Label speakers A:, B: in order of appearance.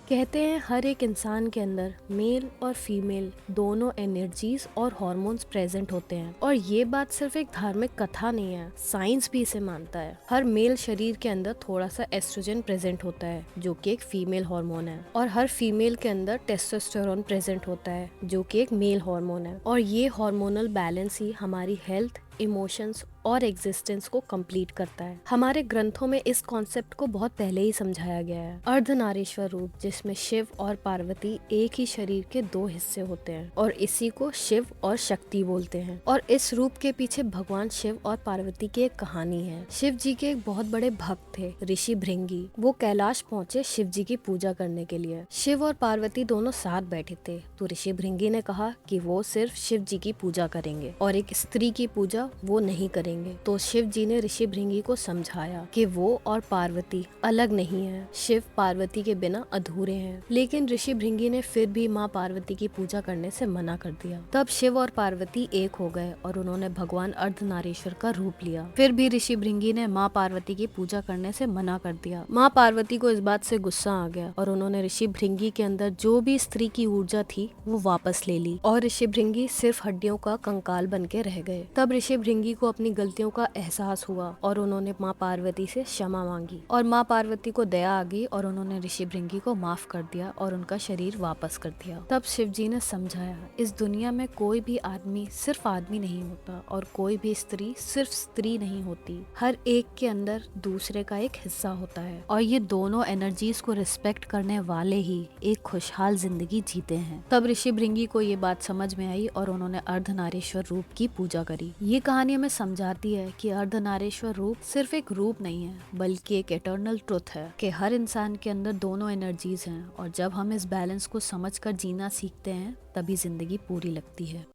A: कहते हैं हर एक इंसान के अंदर मेल और फीमेल दोनों एनर्जीज और हॉर्मोन्स प्रेजेंट होते हैं। और ये बात सिर्फ एक धार्मिक कथा नहीं है, साइंस भी इसे मानता है। हर मेल शरीर के अंदर थोड़ा सा एस्ट्रोजन प्रेजेंट होता है जो कि एक फीमेल हार्मोन है, और हर फीमेल के अंदर टेस्टोस्टेरोन प्रेजेंट होता है जो कि एक मेल हार्मोन है। और ये हार्मोनल बैलेंस ही हमारी हेल्थ, इमोशंस और एग्जिस्टेंस को कंप्लीट करता है। हमारे ग्रंथों में इस कॉन्सेप्ट को बहुत पहले ही समझाया गया है। अर्धनारीश्वर रूप, जिसमें शिव और पार्वती एक ही शरीर के दो हिस्से होते हैं, और इसी को शिव और शक्ति बोलते हैं। और इस रूप के पीछे भगवान शिव और पार्वती की एक कहानी है। शिव जी के एक बहुत बड़े भक्त थे, ऋषि भृंगी। वो कैलाश पहुंचे शिव जी की पूजा करने के लिए। शिव और पार्वती दोनों साथ बैठे थे, तो ऋषि भृंगी ने कहा कि वो सिर्फ शिव जी की पूजा करेंगे और एक स्त्री की पूजा वो नहीं करेंगे। तो शिव जी ने ऋषि भृंगी को समझाया कि वो और पार्वती अलग नहीं है, शिव पार्वती के बिना अधूरे हैं। लेकिन ऋषि भृंगी ने फिर भी माँ पार्वती की पूजा करने से मना कर दिया। तब शिव और पार्वती एक हो गए और उन्होंने भगवान अर्धनारीश्वर का रूप लिया। फिर भी ऋषि भृंगी ने माँ पार्वती की पूजा करने से मना कर दिया। माँ पार्वती को इस बात से गुस्सा आ गया और उन्होंने ऋषि भृंगी के अंदर जो भी स्त्री की ऊर्जा थी वो वापस ले ली, और ऋषि भृंगी सिर्फ हड्डियों का कंकाल बन के रह गए। तब ऋषि भृंगी को अपनी गलतियों का एहसास हुआ और उन्होंने माँ पार्वती से क्षमा मांगी, और माँ पार्वती को दया आ गई और उन्होंने ऋषि भृंगी को माफ कर दिया और उनका शरीर वापस कर दिया। तब शिव जी ने समझाया, इस दुनिया में कोई भी आदमी सिर्फ आदमी नहीं होता और कोई भी स्त्री सिर्फ स्त्री नहीं होती। हर एक के अंदर दूसरे का एक हिस्सा होता है, और ये दोनों एनर्जीज को रिस्पेक्ट करने वाले ही एक खुशहाल जिंदगी जीते हैं। तब ऋषि भृंगी को ये बात समझ में आई और उन्होंने अर्धनारीश्वर रूप की पूजा करी। ये कहानी हमें समझाती है कि अर्धनारीश्वर रूप सिर्फ एक रूप नहीं है, बल्कि एक इटर्नल ट्रुथ है कि हर इंसान के अंदर दोनों एनर्जीज हैं, और जब हम इस बैलेंस को समझकर जीना सीखते हैं तभी जिंदगी पूरी लगती है।